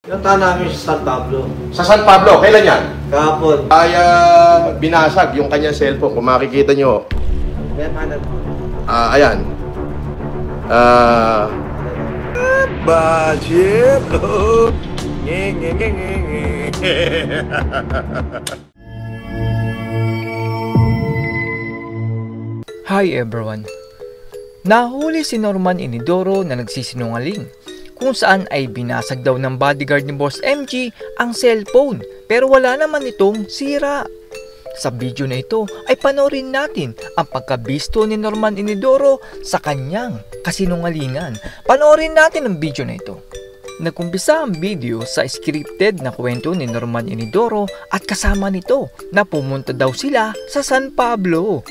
Pinuntahan namin sa San Pablo. Sa San Pablo? Kailan yan? Kahapon. Ay, binasag yung kanyang cellphone. Kung makikita nyo. Ayan. Budget. Hi everyone! Nahuli si Norman Inidoro na nagsisinungaling kung saan ay binasag daw ng bodyguard ni Boss MG ang cellphone pero wala naman itong sira. Sa video na ito ay panoorin natin ang pagkabisto ni Norman Inidoro sa kanyang kasinungalingan. Panoorin natin ang video na ito. Nagkumpisa ang video sa scripted na kwento ni Norman Inidoro at kasama nito na pumunta daw sila sa San Pablo.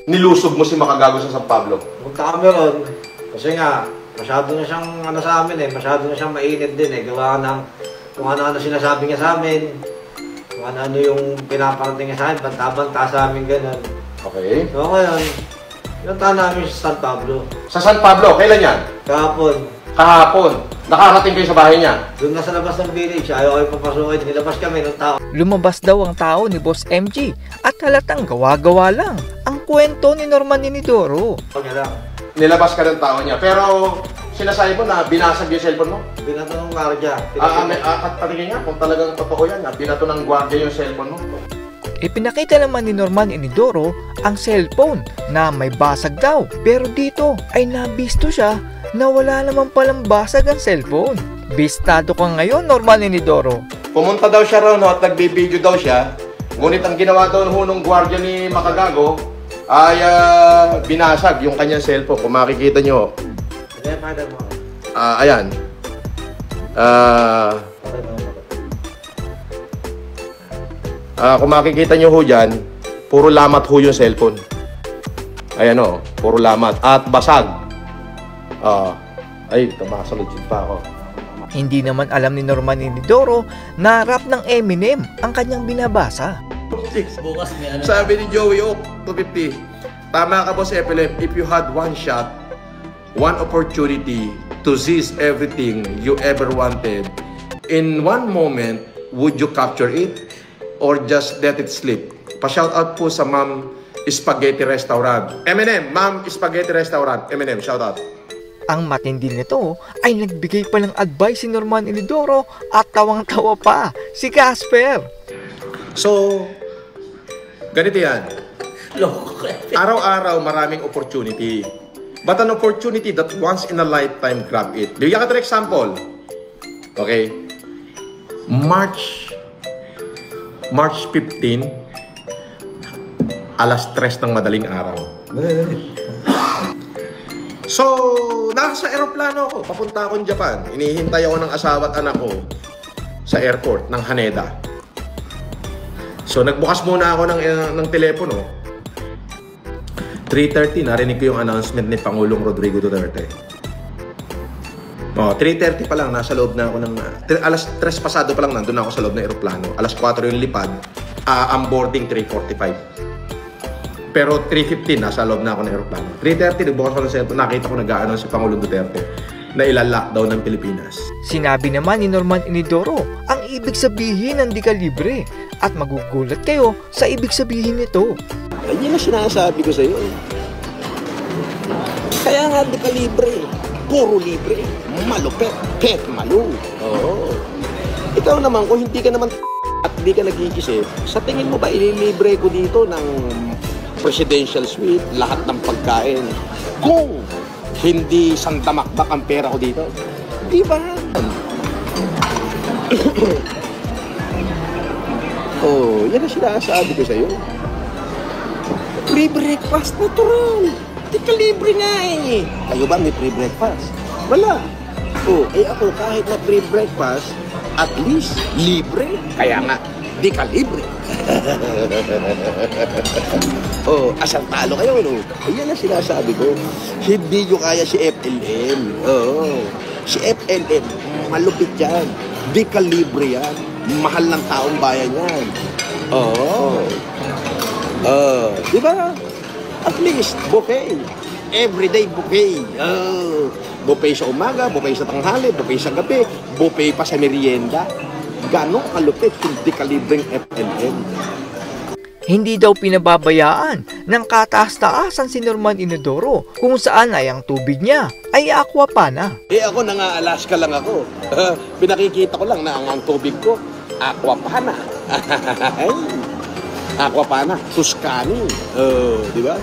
Nilusog mo si Makagago sa San Pablo? Punta kami ron. Kasi nga, masyado na siyang sa amin masyado na siyang mainit din gawa ng kung ano-ano sinasabi niya sa amin. Kung ano-ano yung pinaparating niya sa amin, banta-banta sa amin gano'n. Okay. So ngayon, pinuntahan namin sa San Pablo. Sa San Pablo? Kailan yan? Kahapon. Kahapon. Nakarating kayo sa bahay niya? Doon na sa labas ng village, ayaw kayo papasukin. Nilabas kami ng tao. Lumabas daw ang tao ni Boss MG at halatang gawa-gawa lang ang kwento ni Norman Inidoro. Nilabas ka ng tao niya, pero sinasabi mo na binasag yung cellphone mo? Binato ng gwardiya. At patingin nga kung talagang totoo yan, binato ng gwardiya yung cellphone mo. Ipinakita naman ni Norman Inidoro ang cellphone na may basag daw, pero dito ay nabisto siya na wala naman palang basag ang cellphone. Bistado ka ngayon, Norman Inidoro. Pumunta daw siya raw at nagbibideo daw siya, ngunit ang ginawa daw ng gwardiya ni Makagago ay binasag yung kanyang cellphone. Kung makikita nyo, ayan. Kung makikita nyo ho dyan, puro lamat ho yung cellphone. Ayan o, puro lamat. At basag. Ay, tumasalod pa ako. Hindi naman alam ni Norman Inidoro na rap ng Eminem ang kanyang binabasa. Sabi ni Joey Oak, 250, tama ka Boss FLM, if you had one shot, one opportunity to seize everything you ever wanted, in one moment, would you capture it or just let it slip? Pa-shout out po sa Ma'am Spaghetti Restaurant. Eminem, Ma'am Spaghetti Restaurant. Eminem, shout out. Ang matindi nito ay nagbigay pa ng advice si Norman Inidoro at tawang-tawa pa si Casper. So, ganito yan. Araw-araw maraming opportunity. But an opportunity that once in a lifetime, grab it. Bigyan ka ng example. Okay? March 15, alas 3 ng madaling araw. So, nasa aeroplano ako. Papunta akong Japan. Inihintay ako ng asawa at anak ko sa airport ng Haneda. So, nagbukas muna ako ng telepono. 3:30, narinig ko yung announcement ni Pangulong Rodrigo Duterte. 3:30 pa lang, nasa loob na ako ng... alas 3 pasado pa lang, nandun ako sa loob ng aeroplano. Alas 4 yung lipad. Ang boarding 3:45. Pero 3:15, nasa loob na ako ng aeroplano. 3:30, nagbukas ako ng cellphone, nakita ko nag-a-announce si Pangulong Duterte na ilalockdown ng Pilipinas. Sinabi naman ni Norman Inidoro ang ibig sabihin ng di ka libre at magugulat kayo sa ibig sabihin nito. Yan ang sinasabi ko sa iyo. Kaya nga di ka libre. Puro libre. Malupet. Pet malu. Oo. Ikaw naman, kung hindi ka naman at hindi ka nag-iisip, sa tingin mo ba ililibre ko dito ng presidential suite, lahat ng pagkain, kung hindi sandamakbak ang pera ko dito? Di ba? Oh, yan ang sinasabi ko sa iyo. Free breakfast, natural. Di ka libre nga eh. Kayo ba may free breakfast? Wala. Oh, ako kahit na free breakfast, at least libre. Kaya nga, di ka libre. Oh, asang talo kayo, no? Ayan ang sinasabi ko. Hindi nyo kaya si FLM. Oh, si FLM, malupit yan. Di ka libre yan. Mahal ng taong bayan yan. Di ba? At least, buffet. Everyday buffet. Buffet sa umaga, buffet sa tanghali, buffet sa gabi, buffet pa sa merienda. Ganong kalupit, hindi kalibreng FLM. Hindi daw pinababayaan ng kataas-taasan si Norman Inodoro kung saan ay ang tubig niya ay aquapana. Ako nanga-Alaska lang ako. Pinakikita ko lang na ang tubig ko, aquapana. Aquapana, Tuscany. Di ba?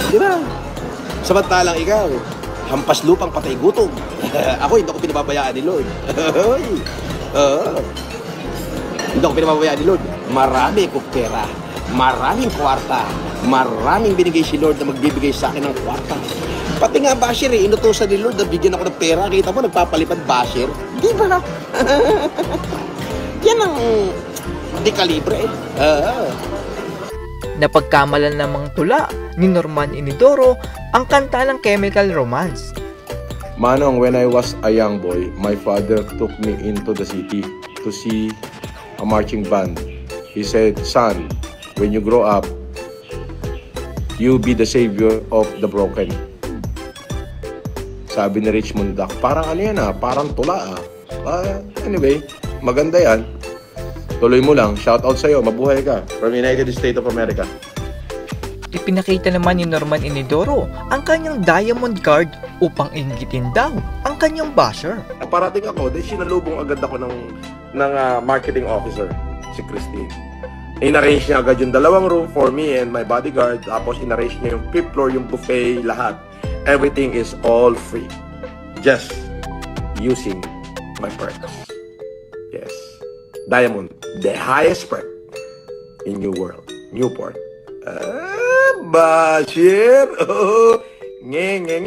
Di ba? Samantalang ikaw, hampas lupang patay gutom. Ako, hindi ako pinababayaan ni Lord. Hindi ako pinababayaan ni Lord. Marami kong pera, maraming kwarta, maraming binigay si Lord na magbibigay sa akin ng kwarta. Pati nga basher inutusan ni Lord na bigyan ako ng pera. Kita mo, nagpapalipad basher. Di ba? Yan ang di kalibre. Napagkamalan namang tula ni Norman Inodoro ang kanta ng Chemical Romance. Manong, when I was a young boy, my father took me into the city to see a marching band. He said, son, when you grow up, you be the savior of the broken. Sabi ni Richmond Duck, parang ano yan parang tula anyway, maganda yan. Tuloy mo lang, shout out sa'yo, mabuhay ka. From United States of America. Ipinakita naman ni Norman Inodoro ang kanyang diamond card upang inggitin daw ang kanyang basher. Parating ako, then sinalubong agad ako ng marketing officer, si Christine. In-arrange niya agad yung 2 room for me and my bodyguard. Tapos in-arrange niya yung 5th floor, yung buffet, lahat. Everything is all free. Just using my perks. Yes. Diamond, the highest perk in New World, Newport. Bashir! Nge.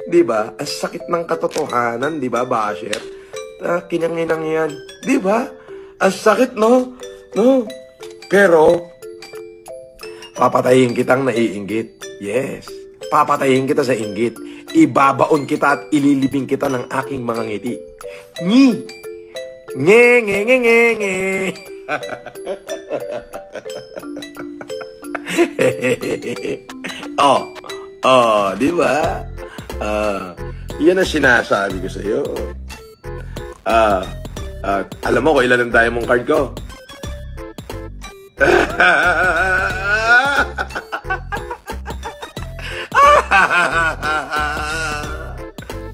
Diba? Ang sakit ng katotohanan, diba, Bashir? Kinyanginang yan. Diba? Ang sakit, no? No? Pero, papatayin kitang naiinggit. Yes. Papatayin kita sa inggit. Ibabaon kita at ililibing kita ng aking mga ngiti. Nge. Di ba? Yan ang sinasabi ko sa'yo. Alam mo kung ilan ang diamond card ko?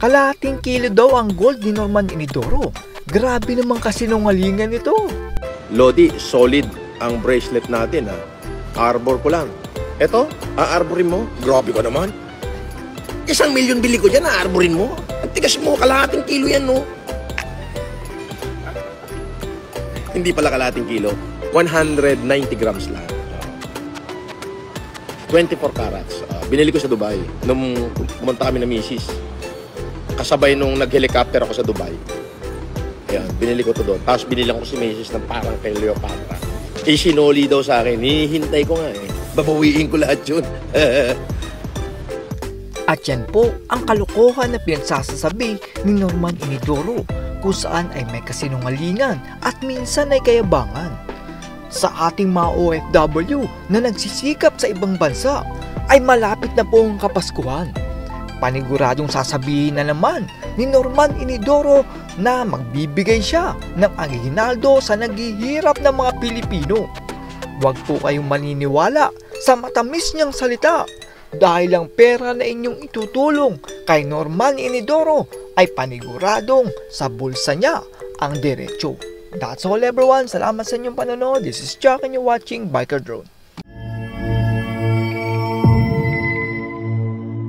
Kalahating kilo daw ang gold ni Norman Inodoro. Grabe naman kasinungalingan nito. Lodi, solid ang bracelet natin Arbor ko lang. Eto, aarborin mo. Grabe ko naman. 1 milyon bili ko dyan, aarborin mo. Ang tigas mo, kalahating kilo yan, no? Hindi pala kalahating kilo. 190 grams lang. 24 carats. Binili ko sa Dubai. Nung pumunta kami na misis. Kasabay nung nag-helicopter ako sa Dubai. Ayan, binili ko to doon. Tapos binilang ko si misis ng parang kay Leopatra. Sinoli daw sa akin. Hihintay ko nga Babawiin ko lahat yun. At yan po ang kalokohan na pinagsasasabi ni Norman Inodoro kung saan ay may kasinungalingan at minsan ay kayabangan. Sa ating mga OFW na nagsisikap sa ibang bansa ay malapit na po ang Kapaskuhan. Paniguradong sasabihin na naman ni Norman Inodoro na magbibigay siya ng aginaldo sa naghihirap na mga Pilipino. Huwag po kayong maniniwala sa matamis niyang salita dahil ang pera na inyong itutulong kay Norman Inodoro ay paniguradong sa bulsa niya ang diretso. That's all everyone. Salamat sa inyong panonood. This is Chuck and you're watching Biker Drone.